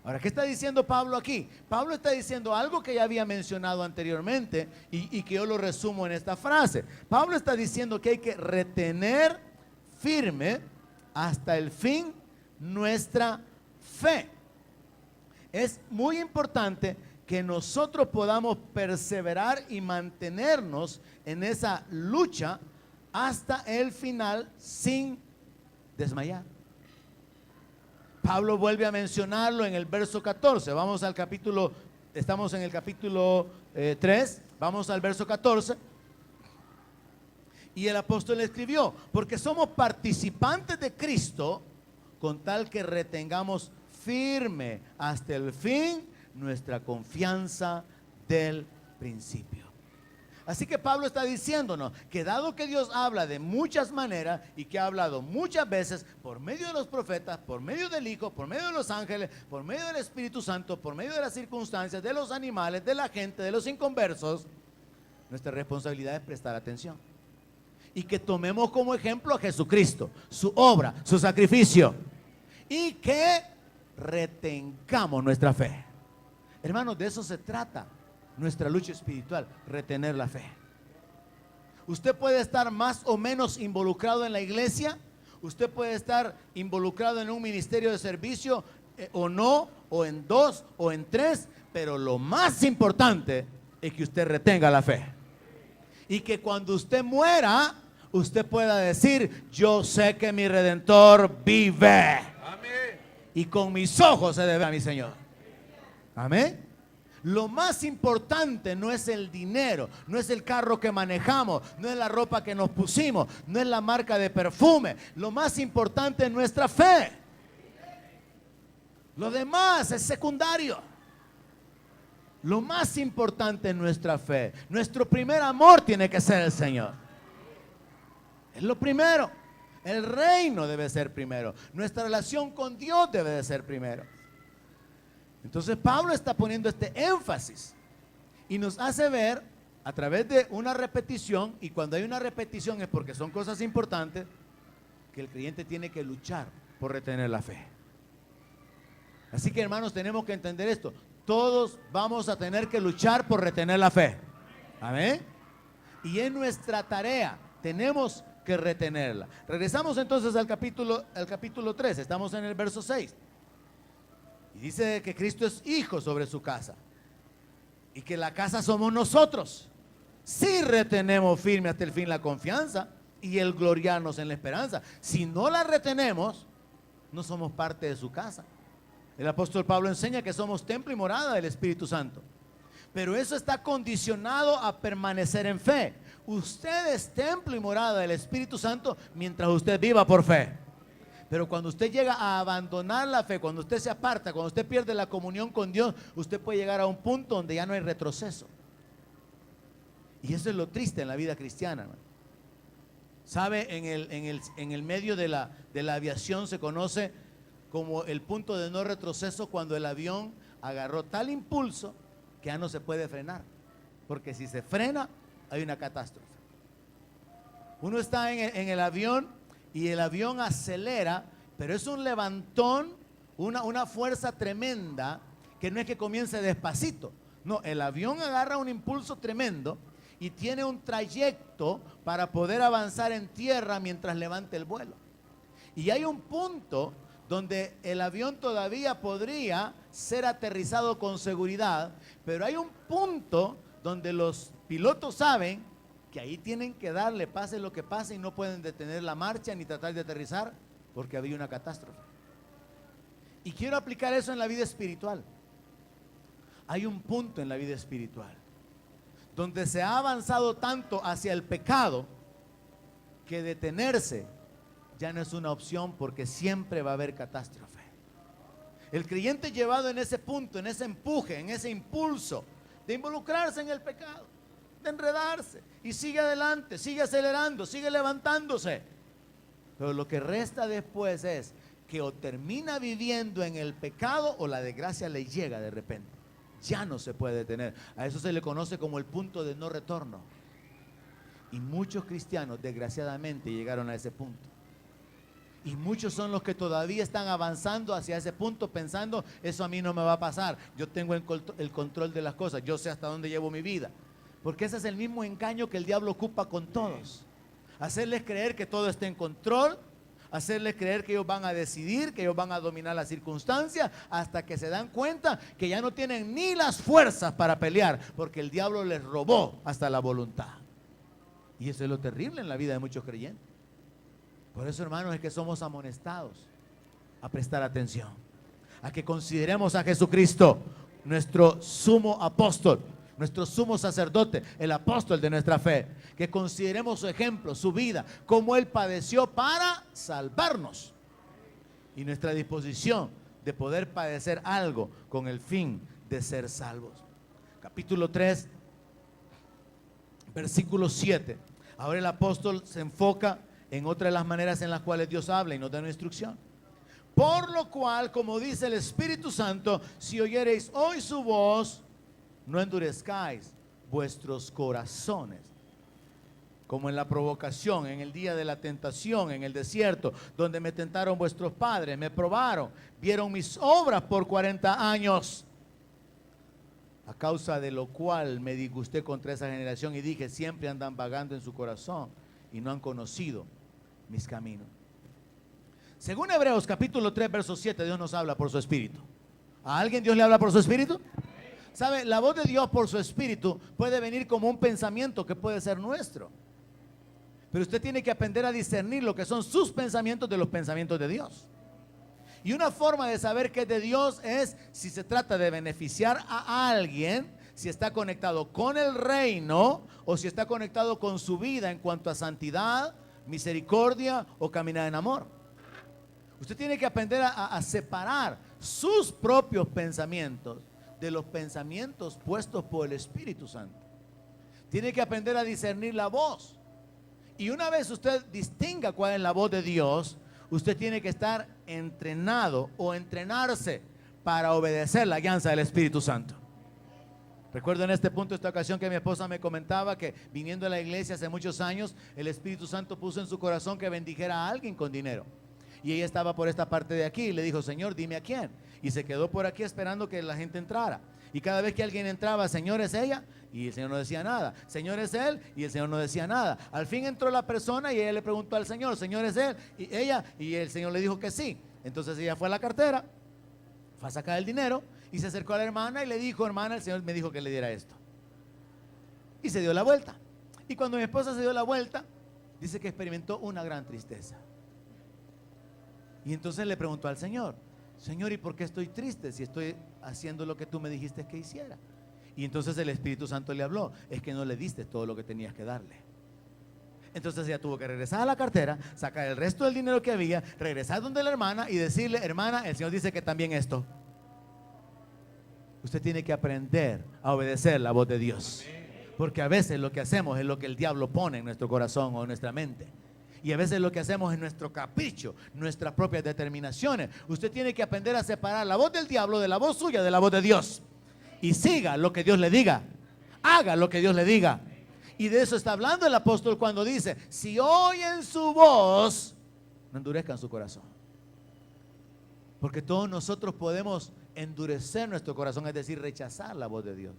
Ahora, ¿qué está diciendo Pablo aquí? Pablo está diciendo algo que ya había mencionado anteriormente y que yo lo resumo en esta frase. Pablo está diciendo que hay que retener firme hasta el fin nuestra fe. Es muy importante que nosotros podamos perseverar y mantenernos en esa lucha hasta el final sin desmayar. Pablo vuelve a mencionarlo en el verso 14. Vamos al capítulo, estamos en el capítulo 3, vamos al verso 14. Y el apóstol escribió, porque somos participantes de Cristo, con tal que retengamos firme hasta el fin nuestra confianza del principio. Así que Pablo está diciéndonos que dado que Dios habla de muchas maneras y que ha hablado muchas veces por medio de los profetas, por medio del Hijo, por medio de los ángeles, por medio del Espíritu Santo, por medio de las circunstancias, de los animales, de la gente, de los inconversos, nuestra responsabilidad es prestar atención. Y que tomemos como ejemplo a Jesucristo, su obra, su sacrificio, y que retengamos nuestra fe. Hermanos, de eso se trata nuestra lucha espiritual, retener la fe. Usted puede estar más o menos involucrado en la iglesia, usted puede estar involucrado en un ministerio de servicio o no, o en 2 o en 3, pero lo más importante es que usted retenga la fe. Y que cuando usted muera, usted pueda decir, yo sé que mi Redentor vive. Amén. Y con mis ojos se debe a mi Señor. Amén. Lo más importante no es el dinero, no es el carro que manejamos, no es la ropa que nos pusimos, no es la marca de perfume. Lo más importante es nuestra fe. Lo demás es secundario. Lo más importante es nuestra fe. Nuestro primer amor tiene que ser el Señor. Es lo primero. El reino debe ser primero. Nuestra relación con Dios debe de ser primero. Entonces Pablo está poniendo este énfasis y nos hace ver a través de una repetición, y cuando hay una repetición es porque son cosas importantes, que el creyente tiene que luchar por retener la fe. Así que, hermanos, tenemos que entender esto. Todos vamos a tener que luchar por retener la fe. Amén. Y es nuestra tarea, tenemos que retenerla. Regresamos entonces al capítulo 3, estamos en el verso 6. Y dice que Cristo es hijo sobre su casa y que la casa somos nosotros. Si retenemos firme hasta el fin la confianza y el gloriarnos en la esperanza. Si no la retenemos, no somos parte de su casa. El apóstol Pablo enseña que somos templo y morada del Espíritu Santo. Pero eso está condicionado a permanecer en fe. Usted es templo y morada del Espíritu Santo mientras usted viva por fe. Pero cuando usted llega a abandonar la fe, cuando usted se aparta, cuando usted pierde la comunión con Dios, usted puede llegar a un punto donde ya no hay retroceso. Y eso es lo triste en la vida cristiana, hermano. ¿Sabe? En el medio de la aviación se conoce como el punto de no retroceso, cuando el avión agarró tal impulso que ya no se puede frenar. Porque si se frena, hay una catástrofe. Uno está en el avión y el avión acelera, pero es un levantón, una fuerza tremenda, que no es que comience despacito. No, el avión agarra un impulso tremendo y tiene un trayecto para poder avanzar en tierra mientras levante el vuelo. Y hay un punto donde el avión todavía podría ser aterrizado con seguridad, pero hay un punto donde los pilotos saben que ahí tienen que darle, pase lo que pase, y no pueden detener la marcha ni tratar de aterrizar porque había una catástrofe. Y quiero aplicar eso en la vida espiritual. Hay un punto en la vida espiritual donde se ha avanzado tanto hacia el pecado que detenerse ya no es una opción, porque siempre va a haber catástrofe. El creyente llevado en ese punto, en ese empuje, en ese impulso de involucrarse en el pecado, de enredarse, y sigue adelante, sigue acelerando, sigue levantándose. Pero lo que resta después es que o termina viviendo en el pecado o la desgracia le llega de repente. Ya no se puede detener. A eso se le conoce como el punto de no retorno. Y muchos cristianos desgraciadamente llegaron a ese punto. Y muchos son los que todavía están avanzando hacia ese punto pensando, eso a mí no me va a pasar. Yo tengo el control de las cosas, yo sé hasta dónde llevo mi vida. Porque ese es el mismo engaño que el diablo ocupa con todos. Hacerles creer que todo está en control, hacerles creer que ellos van a decidir, que ellos van a dominar las circunstancias, hasta que se dan cuenta que ya no tienen ni las fuerzas para pelear, porque el diablo les robó hasta la voluntad. Y eso es lo terrible en la vida de muchos creyentes. Por eso, hermanos, es que somos amonestados a prestar atención, a que consideremos a Jesucristo nuestro sumo apóstol, nuestro sumo sacerdote, el apóstol de nuestra fe, que consideremos su ejemplo, su vida, cómo Él padeció para salvarnos, y nuestra disposición de poder padecer algo con el fin de ser salvos. Capítulo 3, versículo 7. Ahora el apóstol se enfoca en otra de las maneras en las cuales Dios habla y nos da una instrucción. Por lo cual, como dice el Espíritu Santo, si oyereis hoy su voz, no endurezcáis vuestros corazones, como en la provocación, en el día de la tentación, en el desierto, donde me tentaron vuestros padres, me probaron, vieron mis obras por 40 años, a causa de lo cual me disgusté contra esa generación y dije, siempre andan vagando en su corazón y no han conocido mis caminos. Según Hebreos capítulo 3 verso 7, Dios nos habla por su Espíritu. ¿A alguien Dios le habla por su Espíritu? ¿Sabe? La voz de Dios por su Espíritu puede venir como un pensamiento que puede ser nuestro, pero usted tiene que aprender a discernir lo que son sus pensamientos de los pensamientos de Dios. Y una forma de saber que es de Dios es si se trata de beneficiar a alguien, si está conectado con el reino o si está conectado con su vida en cuanto a santidad, misericordia o caminar en amor. Usted tiene que aprender a separar sus propios pensamientos de los pensamientos puestos por el Espíritu Santo. Tiene que aprender a discernir la voz. Y una vez usted distinga cuál es la voz de Dios, usted tiene que estar entrenado o entrenarse para obedecer la guianza del Espíritu Santo. Recuerdo en este punto, esta ocasión, que mi esposa me comentaba que viniendo a la iglesia hace muchos años, el Espíritu Santo puso en su corazón que bendijera a alguien con dinero. Y ella estaba por esta parte de aquí y le dijo, Señor, dime a quién. Y se quedó por aquí esperando que la gente entrara. Y cada vez que alguien entraba, Señor, ¿es ella? Y el Señor no decía nada. Señor, ¿es él? Y el Señor no decía nada. Al fin entró la persona y ella le preguntó al Señor, Señor, ¿es él? Y ella, y el Señor le dijo que sí. Entonces ella fue a la cartera, fue a sacar el dinero y se acercó a la hermana y le dijo, hermana, el Señor me dijo que le diera esto. y se dio la vuelta. Y cuando mi esposa se dio la vuelta, dice que experimentó una gran tristeza. Y entonces le preguntó al Señor: Señor, ¿y por qué estoy triste si estoy haciendo lo que tú me dijiste que hiciera? Y entonces el Espíritu Santo le habló: es que no le diste todo lo que tenías que darle. Entonces ella tuvo que regresar a la cartera, sacar el resto del dinero que había, regresar donde la hermana y decirle: hermana, el Señor dice que también esto. Usted tiene que aprender a obedecer la voz de Dios, porque a veces lo que hacemos es lo que el diablo pone en nuestro corazón o en nuestra mente. Y a veces lo que hacemos es nuestro capricho, nuestras propias determinaciones. Usted tiene que aprender a separar la voz del diablo de la voz suya, de la voz de Dios. Y siga lo que Dios le diga, haga lo que Dios le diga. Y de eso está hablando el apóstol cuando dice: si oyen su voz, no endurezcan su corazón. Porque todos nosotros podemos endurecer nuestro corazón, es decir, rechazar la voz de Dios.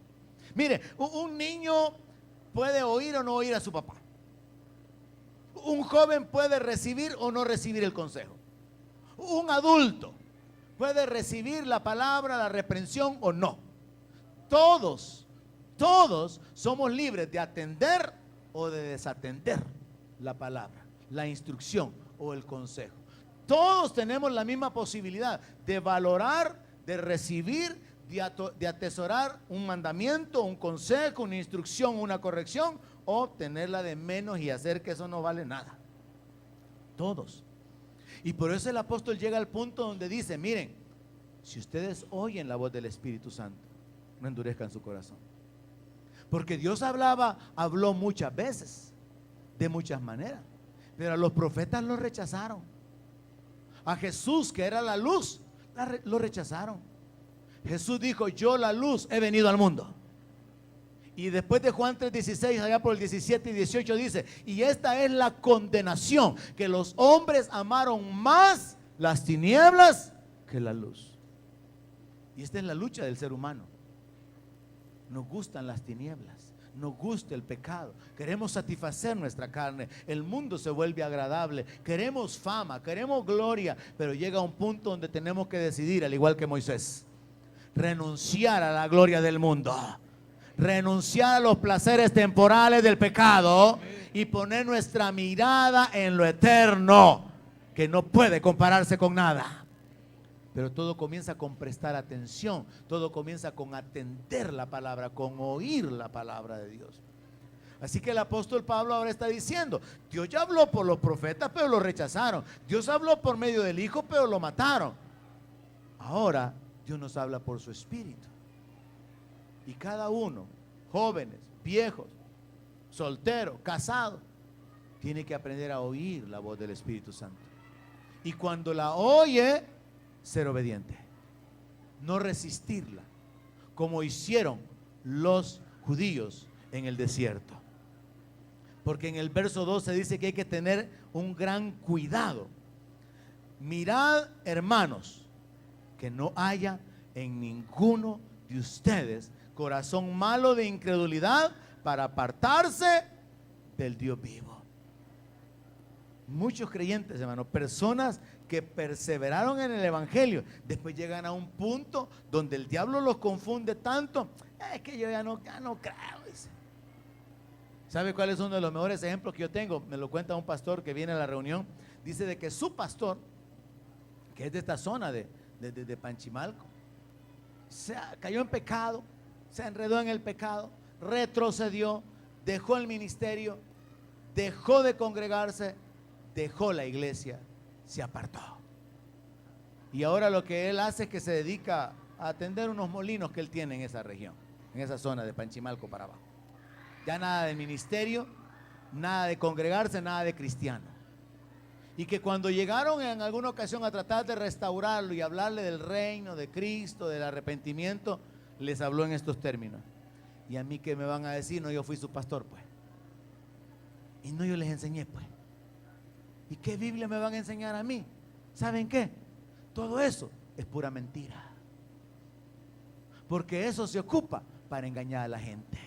Mire, un niño puede oír o no oír a su papá. Un joven puede recibir o no recibir el consejo. Un adulto puede recibir la palabra, la reprensión o no. Todos somos libres de atender o de desatender la palabra, la instrucción o el consejo. Todos tenemos la misma posibilidad de valorar, de recibir, de atesorar un mandamiento, un consejo, una instrucción, una corrección, o tenerla de menos y hacer que eso no vale nada. Todos. Y por eso el apóstol llega al punto donde dice: miren, si ustedes oyen la voz del Espíritu Santo, no endurezcan su corazón. Porque Dios habló muchas veces, de muchas maneras, pero a los profetas los rechazaron. A Jesús, que era la luz, lo rechazaron. Jesús dijo: yo, la luz, he venido al mundo. Y después de Juan 3:16, allá por el 17 y 18 dice: y esta es la condenación, que los hombres amaron más las tinieblas que la luz. Y esta es la lucha del ser humano. Nos gustan las tinieblas, nos gusta el pecado, queremos satisfacer nuestra carne, el mundo se vuelve agradable, queremos fama, queremos gloria, pero llega un punto donde tenemos que decidir, al igual que Moisés, renunciar a la gloria del mundo, renunciar a los placeres temporales del pecado y poner nuestra mirada en lo eterno, que no puede compararse con nada. Pero todo comienza con prestar atención, todo comienza con atender la palabra, con oír la palabra de Dios. Así que el apóstol Pablo ahora está diciendo: Dios ya habló por los profetas, pero lo rechazaron. Dios habló por medio del Hijo, pero lo mataron. Ahora Dios nos habla por su Espíritu. Y cada uno, jóvenes, viejos, solteros, casados, tiene que aprender a oír la voz del Espíritu Santo. Y cuando la oye, ser obediente, no resistirla, como hicieron los judíos en el desierto. Porque en el verso 12 dice que hay que tener un gran cuidado. Mirad, hermanos, que no haya en ninguno de ustedes corazón malo de incredulidad para apartarse del Dios vivo. Muchos creyentes, hermanos, personas que perseveraron en el evangelio, después llegan a un punto donde el diablo los confunde tanto: es que yo ya no creo, dice. ¿Sabe cuál es uno de los mejores ejemplos que yo tengo? Me lo cuenta un pastor que viene a la reunión. Dice de que su pastor, que es de esta zona de Panchimalco, cayó en pecado, se enredó en el pecado, retrocedió, dejó el ministerio, dejó de congregarse, dejó la iglesia, se apartó. Y ahora lo que él hace es que se dedica a atender unos molinos que él tiene en esa región, en esa zona de Panchimalco para abajo. Ya nada de ministerio, nada de congregarse, nada de cristiano. Y que cuando llegaron en alguna ocasión a tratar de restaurarlo y hablarle del reino de Cristo, del arrepentimiento, les habló en estos términos: ¿y a mí qué me van a decir? No, yo fui su pastor, pues. Y no, yo les enseñé, pues. ¿Y qué Biblia me van a enseñar a mí? ¿Saben qué? Todo eso es pura mentira. Porque eso se ocupa para engañar a la gente.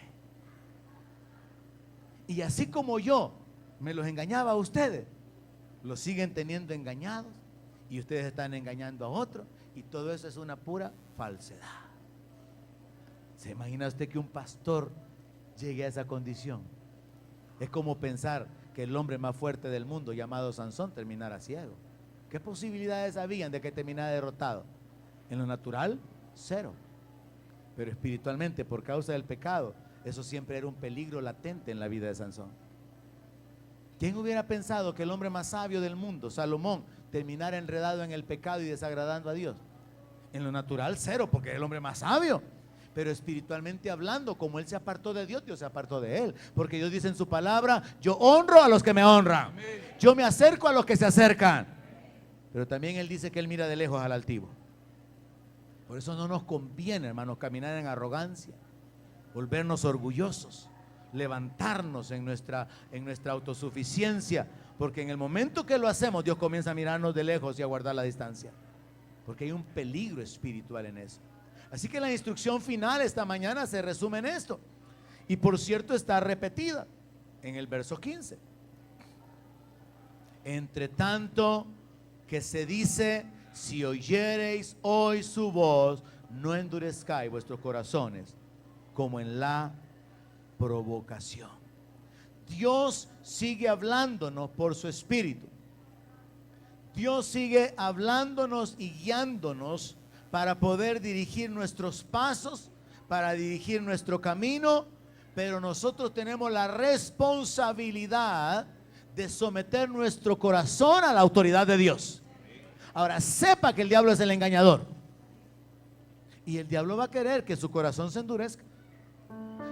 Y así como yo me los engañaba a ustedes, los siguen teniendo engañados, y ustedes están engañando a otros, y todo eso es una pura falsedad. ¿Se imagina usted que un pastor llegue a esa condición. Es como pensar que el hombre más fuerte del mundo, llamado Sansón, terminara ciego. ¿Qué posibilidades habían de que terminara derrotado? En lo natural, cero. Pero espiritualmente, por causa del pecado, eso siempre era un peligro latente en la vida de Sansón. ¿Quién hubiera pensado que el hombre más sabio del mundo, Salomón, terminara enredado en el pecado y desagradando a Dios? En lo natural, cero, porque es el hombre más sabio. Pero espiritualmente hablando, como él se apartó de Dios, Dios se apartó de él. Porque Dios dice en su palabra: yo honro a los que me honran, yo me acerco a los que se acercan. Pero también él dice que él mira de lejos al altivo. Por eso no nos conviene, hermanos, caminar en arrogancia, volvernos orgullosos, levantarnos en nuestra autosuficiencia, porque en el momento que lo hacemos, Dios comienza a mirarnos de lejos y a guardar la distancia, porque hay un peligro espiritual en eso. Así que la instrucción final esta mañana se resume en esto, y por cierto está repetida en el verso 15. Entre tanto que se dice: si oyereis hoy su voz, no endurezcáis vuestros corazones como en la provocación. Dios sigue hablándonos por su Espíritu. Dios sigue hablándonos y guiándonos para poder dirigir nuestros pasos, para dirigir nuestro camino, pero nosotros tenemos la responsabilidad de someter nuestro corazón a la autoridad de Dios. Ahora, sepa que el diablo es el engañador, y el diablo va a querer que su corazón se endurezca,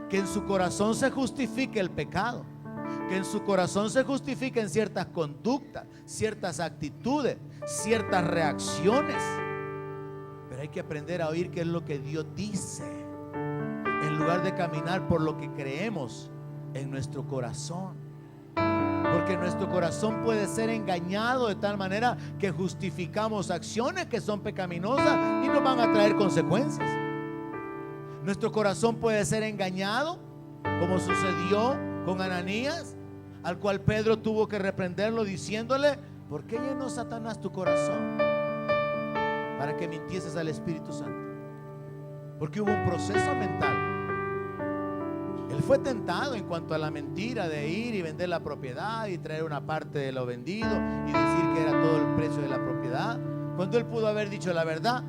que en su corazón se justifique el pecado, que en su corazón se justifiquen ciertas conductas, ciertas actitudes, ciertas reacciones. Pero hay que aprender a oír qué es lo que Dios dice, en lugar de caminar por lo que creemos en nuestro corazón. Porque nuestro corazón puede ser engañado de tal manera que justificamos acciones que son pecaminosas y nos van a traer consecuencias. Nuestro corazón puede ser engañado, como sucedió con Ananías, al cual Pedro tuvo que reprenderlo diciéndole: ¿por qué llenó Satanás tu corazón para que mintieses al Espíritu Santo? Porque hubo un proceso mental. Él fue tentado en cuanto a la mentira de ir y vender la propiedad y traer una parte de lo vendido y decir que era todo el precio de la propiedad, cuando él pudo haber dicho la verdad.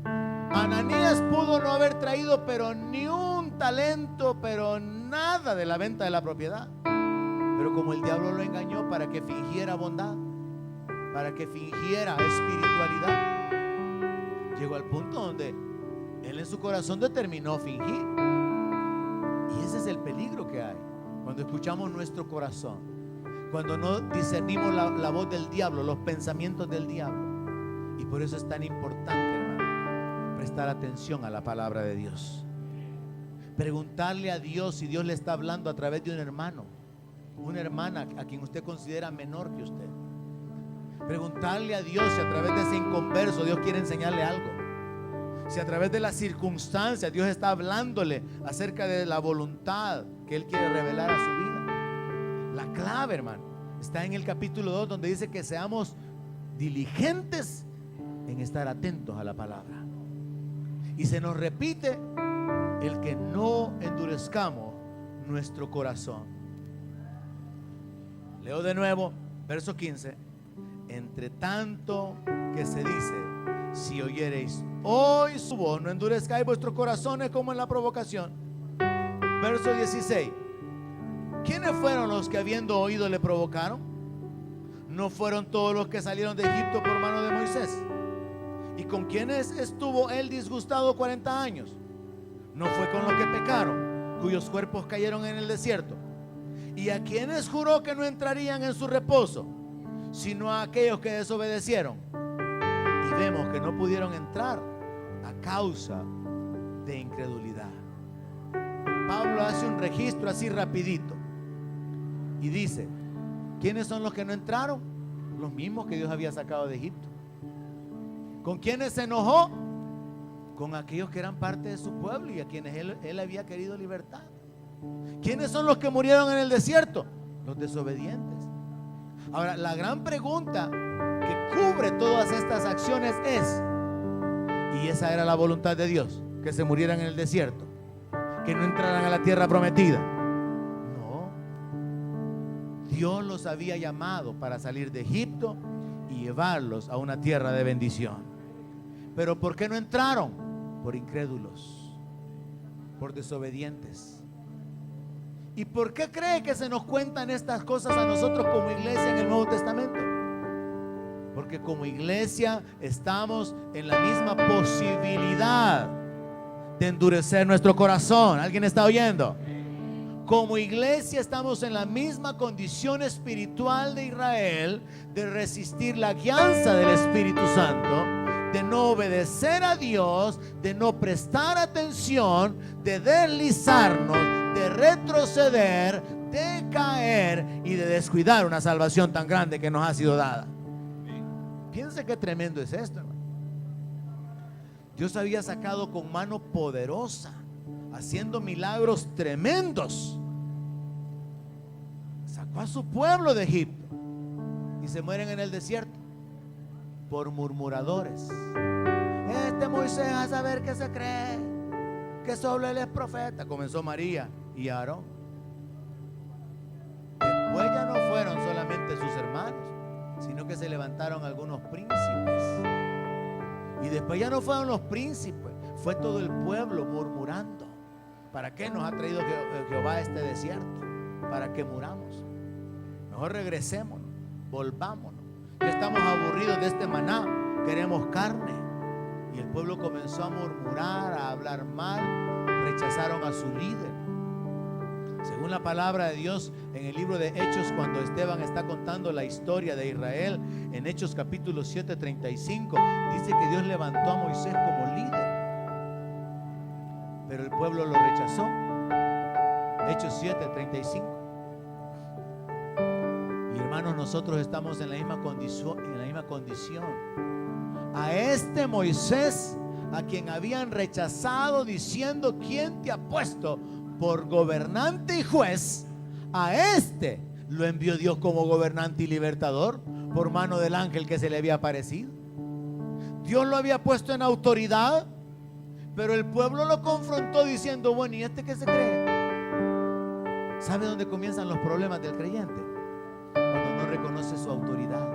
Ananías pudo no haber traído pero ni un talento, pero nada de la venta de la propiedad. Pero como el diablo lo engañó para que fingiera bondad, para que fingiera espiritualidad, llegó al punto donde él en su corazón determinó fingir. Y ese es el peligro que hay cuando escuchamos nuestro corazón, cuando no discernimos la voz del diablo, los pensamientos del diablo. Y por eso es tan importante, hermano, prestar atención a la palabra de Dios, preguntarle a Dios si Dios le está hablando a través de un hermano, una hermana a quien usted considera menor que usted. Preguntarle a Dios si a través de ese inconverso Dios quiere enseñarle algo, si a través de las circunstancias Dios está hablándole acerca de la voluntad que Él quiere revelar a su vida. La clave, hermano, está en el capítulo 2, donde dice que seamos diligentes en estar atentos a la palabra. Y se nos repite el que no endurezcamos nuestro corazón. Leo de nuevo, verso 15. Entre tanto que se dice: si oyereis hoy su voz, no endurezcáis vuestros corazones como en la provocación. Verso 16. ¿Quiénes fueron los que habiendo oído le provocaron? ¿No fueron todos los que salieron de Egipto por mano de Moisés? ¿Y con quiénes estuvo él disgustado 40 años? ¿No fue con los que pecaron, cuyos cuerpos cayeron en el desierto? ¿Y a quienes juró que no entrarían en su reposo, sino a aquellos que desobedecieron? Y vemos que no pudieron entrar a causa de incredulidad. Pablo hace un registro así rapidito y dice: ¿quiénes son los que no entraron? Los mismos que Dios había sacado de Egipto. ¿Con quiénes se enojó? Con aquellos que eran parte de su pueblo y a quienes él había querido libertar. ¿Quiénes son los que murieron en el desierto? Los desobedientes. Ahora, la gran pregunta que cubre todas estas acciones es: ¿y esa era la voluntad de Dios, que se murieran en el desierto? que no entraran a la tierra prometida. No. Dios los había llamado para salir de Egipto y llevarlos a una tierra de bendición. Pero ¿por qué no entraron? Por incrédulos, por desobedientes. ¿Y por qué cree que se nos cuentan estas cosas a nosotros como iglesia en el Nuevo Testamento? Porque como iglesia estamos en la misma posibilidad de endurecer nuestro corazón. ¿Alguien está oyendo? Como iglesia estamos en la misma condición espiritual de Israel, de resistir la guianza del Espíritu Santo, de no obedecer a Dios, de no prestar atención, de deslizarnos, de retroceder, de caer y de descuidar una salvación tan grande que nos ha sido dada. Piense qué tremendo es esto, hermano. Dios había sacado con mano poderosa, haciendo milagros tremendos. Sacó a su pueblo de Egipto y se mueren en el desierto por murmuradores. Este Moisés, a saber qué se cree, que solo él es profeta. Comenzó María y Aarón. Después ya no fueron solamente sus hermanos, sino que se levantaron algunos príncipes. Y después ya no fueron los príncipes, fue todo el pueblo murmurando. ¿Para qué nos ha traído Jehová a este desierto? Para que muramos. Mejor regresémonos, volvámonos. Ya estamos aburridos de este maná, queremos carne. Y el pueblo comenzó a murmurar, a hablar mal, rechazaron a su líder. Según la palabra de Dios en el libro de Hechos, cuando Esteban está contando la historia de Israel, en Hechos capítulo 7, 35, dice que Dios levantó a Moisés como líder, pero el pueblo lo rechazó. Hechos 7, 35. Y hermanos, nosotros estamos en la misma condición. A este Moisés, a quien habían rechazado diciendo: ¿quién te ha puesto por gobernante y juez? A este lo envió Dios como gobernante y libertador por mano del ángel que se le había aparecido. Dios lo había puesto en autoridad, pero el pueblo lo confrontó diciendo: bueno, ¿y este qué se cree? ¿Sabe dónde comienzan los problemas del creyente? Cuando no reconoce su autoridad,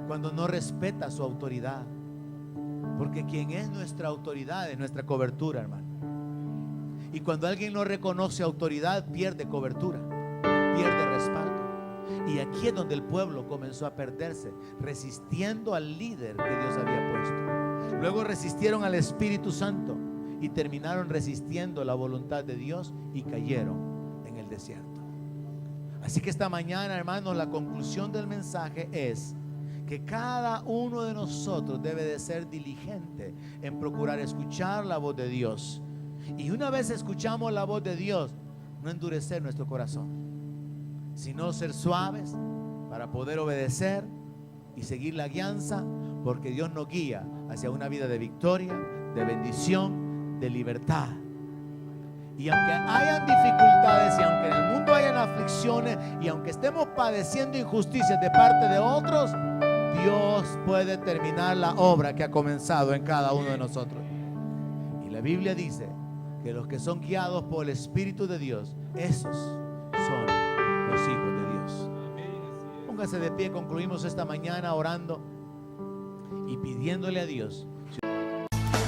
cuando no respeta su autoridad. Porque quien es nuestra autoridad es nuestra cobertura, hermano. Y cuando alguien no reconoce autoridad, pierde cobertura, pierde respaldo. Y aquí es donde el pueblo comenzó a perderse, resistiendo al líder que Dios había puesto. Luego resistieron al Espíritu Santo y terminaron resistiendo la voluntad de Dios y cayeron en el desierto. Así que esta mañana, hermanos, la conclusión del mensaje es que cada uno de nosotros debe de ser diligente en procurar escuchar la voz de Dios. Y una vez escuchamos la voz de Dios, no endurecer nuestro corazón, sino ser suaves para poder obedecer y seguir la guianza, porque Dios nos guía hacia una vida de victoria, de bendición, de libertad. Y aunque hayan dificultades, y aunque en el mundo hayan aflicciones, y aunque estemos padeciendo injusticias de parte de otros, Dios puede terminar la obra que ha comenzado en cada uno de nosotros. Y la Biblia dice que los que son guiados por el Espíritu de Dios, esos son los hijos de Dios. Póngase de pie, concluimos esta mañana orando y pidiéndole a Dios.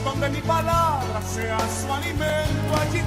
Donde mi palabra sea su alimento, allí